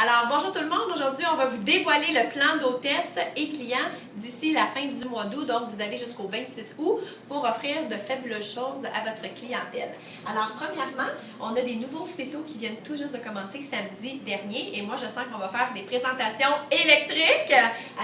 Alors, bonjour tout le monde. Aujourd'hui, on va vous dévoiler le plan d'hôtesse et clients d'ici la fin du mois d'août. Donc, vous avez jusqu'au 26 août pour offrir de fabuleuses choses à votre clientèle. Alors, premièrement, on a des nouveaux spéciaux qui viennent tout juste de commencer samedi dernier. Et moi, je sens qu'on va faire des présentations électriques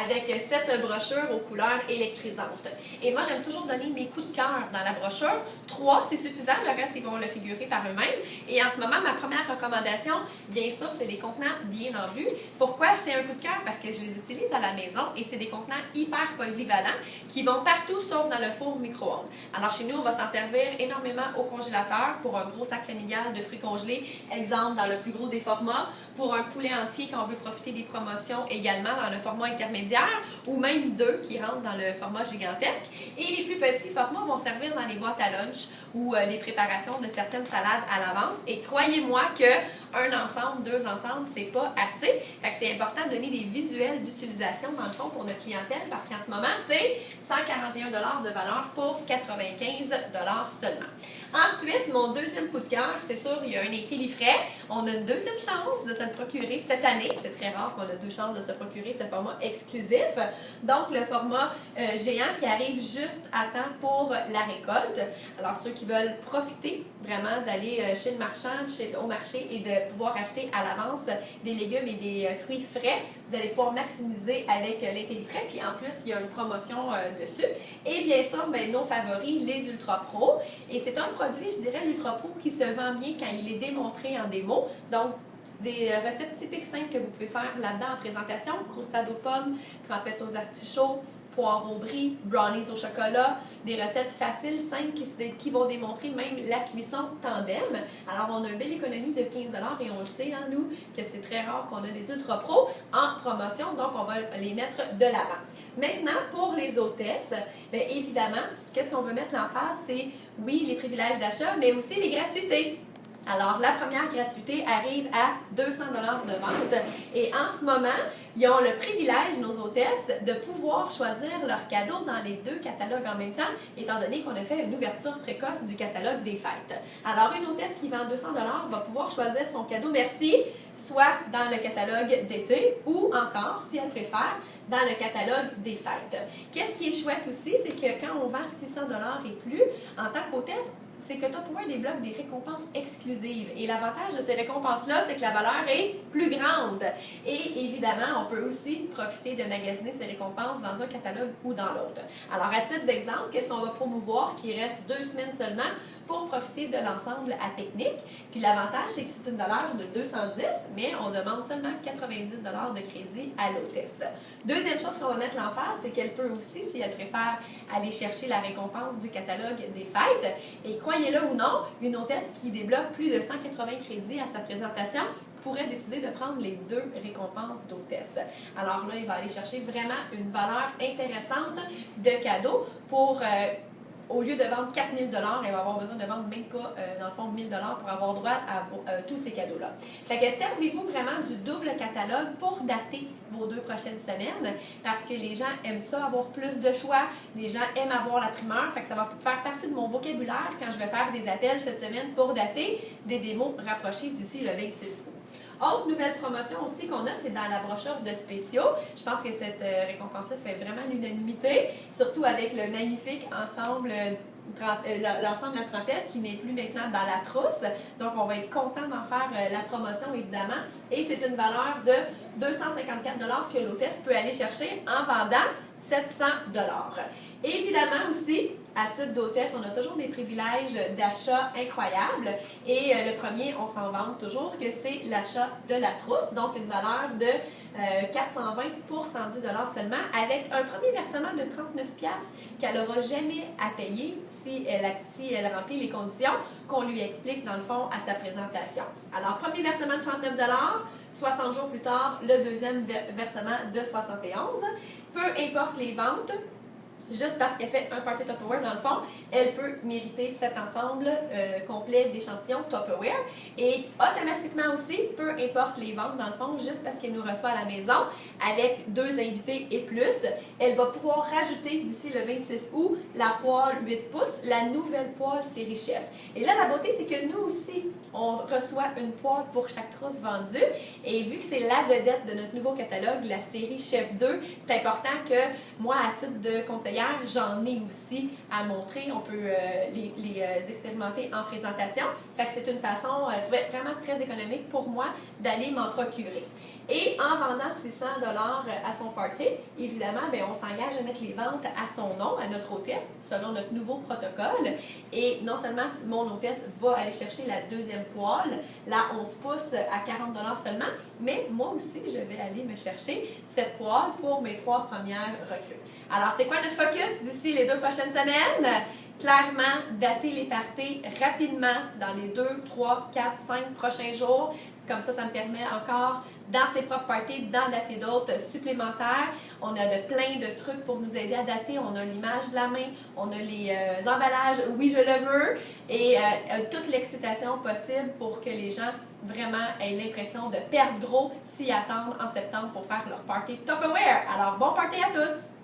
avec 7 brochures aux couleurs électrisantes. Et moi, j'aime toujours donner mes coups de cœur dans la brochure. 3, c'est suffisant. Le reste, ils vont le figurer par eux-mêmes. Et en ce moment, ma première recommandation, bien sûr, c'est les contenants bien en vue. Pourquoi c'est un coup de cœur? Parce que je les utilise à la maison et c'est des contenants hyper polyvalents qui vont partout sauf dans le four micro-ondes. Alors chez nous, on va s'en servir énormément au congélateur pour un gros sac familial de fruits congelés, exemple dans le plus gros des formats, pour un poulet entier quand on veut profiter des promotions également dans le format intermédiaire ou même 2 qui rentrent dans le format gigantesque. Et les plus petits formats vont servir dans les boîtes à lunch ou des préparations de certaines salades à l'avance. Et croyez-moi qu'un ensemble, 2 ensembles, c'est pas assez. Fait que c'est important de donner des visuels d'utilisation dans le fond pour notre clientèle parce qu'en ce moment, c'est 141 $ de valeur pour 95 $ seulement. Ensuite, mon deuxième coup de cœur, c'est sûr, il y a un été livret. On a une deuxième chance de se le procurer cette année. C'est très rare qu'on a 2 chances de se procurer ce format exclusif. Donc, le format géant qui arrive juste à temps pour la récolte. Alors, ceux qui veulent profiter vraiment d'aller chez le marchand, au marché et de pouvoir acheter à l'avance des légumes et des fruits frais, vous allez pouvoir maximiser avec l'été livret. Puis en plus, il y a une promotion dessus. Et bien sûr, nos favoris, les Ultra Pro. Et c'est un produit, je dirais, l'Ultra Pro qui se vend bien quand il est démontré en démo. Donc, des recettes typiques simples que vous pouvez faire là-dedans en présentation. Croustade aux pommes, trempette aux artichauts, poires au brie, brownies au chocolat, des recettes faciles, simples qui vont démontrer même la cuisson tandem. Alors, on a une belle économie de 15 $ et on le sait, hein, nous, que c'est très rare qu'on a des Ultra Pro en promotion, donc on va les mettre de l'avant. Maintenant, pour les hôtesses, bien évidemment, qu'est-ce qu'on veut mettre en face? C'est, oui, les privilèges d'achat, mais aussi les gratuités. Alors, la première gratuité arrive à 200 $ de vente et en ce moment, ils ont le privilège, nos hôtesses, de pouvoir choisir leur cadeau dans les 2 catalogues en même temps, étant donné qu'on a fait une ouverture précoce du catalogue des fêtes. Alors, une hôtesse qui vend 200 $ va pouvoir choisir son cadeau merci, soit dans le catalogue d'été ou encore, si elle préfère, dans le catalogue des fêtes. Qu'est-ce qui est chouette aussi, c'est que quand on vend 600 $ et plus, en tant qu'hôtesse, c'est que Tupperware débloque des récompenses exclusives. Et l'avantage de ces récompenses-là, c'est que la valeur est plus grande. Et évidemment, on peut aussi profiter de magasiner ces récompenses dans un catalogue ou dans l'autre. Alors, à titre d'exemple, qu'est-ce qu'on va promouvoir qui reste 2 semaines seulement pour profiter de l'ensemble à technique. Puis l'avantage, c'est que c'est une valeur de 210, mais on demande seulement 90 $ de crédit à l'hôtesse. Deuxième chose qu'on va mettre l'emphase, c'est qu'elle peut aussi, si elle préfère, aller chercher la récompense du catalogue des fêtes. Et croyez-le ou non, une hôtesse qui débloque plus de 180 crédits à sa présentation pourrait décider de prendre les 2 récompenses d'hôtesse. Alors là, il va aller chercher vraiment une valeur intéressante de cadeau pour... au lieu de vendre 4 000 $, elle va avoir besoin de vendre même pas, dans le fond, 1 000 $ pour avoir droit à tous ces cadeaux-là. Fait que servez-vous vraiment du double catalogue pour dater vos 2 prochaines semaines parce que les gens aiment ça, avoir plus de choix. Les gens aiment avoir la primeur. Fait que ça va faire partie de mon vocabulaire quand je vais faire des appels cette semaine pour dater des démos rapprochées d'ici le 26 août. Autre nouvelle promotion aussi qu'on a, c'est dans la brochure de spéciaux. Je pense que cette récompense-là fait vraiment l'unanimité, surtout avec le magnifique ensemble, l'ensemble de la trempette qui n'est plus maintenant dans la trousse. Donc, on va être content d'en faire la promotion, évidemment. Et c'est une valeur de 254 $ que l'hôtesse peut aller chercher en vendant 700 $. Évidemment aussi, à titre d'hôtesse, on a toujours des privilèges d'achat incroyables. Et le premier, on s'en vante toujours, que c'est l'achat de la trousse, donc une valeur de 420 pour 110 $ seulement, avec un premier versement de 39 $ qu'elle n'aura jamais à payer si elle remplit les conditions qu'on lui explique dans le fond à sa présentation. Alors, premier versement de 39 $, 60 jours plus tard, le deuxième versement de 71 $. Peu importe les ventes, juste parce qu'elle fait un party Tupperware, dans le fond, elle peut mériter cet ensemble complet d'échantillons Tupperware. Et automatiquement aussi, peu importe les ventes, dans le fond, juste parce qu'elle nous reçoit à la maison, avec 2 invités et plus, elle va pouvoir rajouter d'ici le 26 août la poêle 8 pouces, la nouvelle poêle série Chef. Et là, la beauté, c'est que nous aussi, on reçoit une poêle pour chaque trousse vendue. Et vu que c'est la vedette de notre nouveau catalogue, la série Chef 2, c'est important que moi, à titre de conseillère, j'en ai aussi à montrer. On peut les expérimenter en présentation. Fait que c'est une façon vraiment très économique pour moi d'aller m'en procurer. Et en vendant 600 $ à son party, évidemment, bien, on s'engage à mettre les ventes à son nom, à notre hôtesse, selon notre nouveau protocole. Et non seulement mon hôtesse va aller chercher la deuxième poêle, la 11 pouces à 40 $ seulement, mais moi aussi, je vais aller me chercher cette poêle pour mes 3 premières recrues. Alors, c'est quoi notre focus d'ici les 2 prochaines semaines? Clairement, dater les parties rapidement dans les 2, 3, 4, 5 prochains jours. Comme ça me permet encore, dans ses propres parties, d'en dater d'autres supplémentaires. On a plein de trucs pour nous aider à dater. On a l'image de la main, on a les emballages « Oui, je le veux » et toute l'excitation possible pour que les gens vraiment aient l'impression de perdre gros s'y attendent en septembre pour faire leur party Tupperware. Alors, bon party à tous!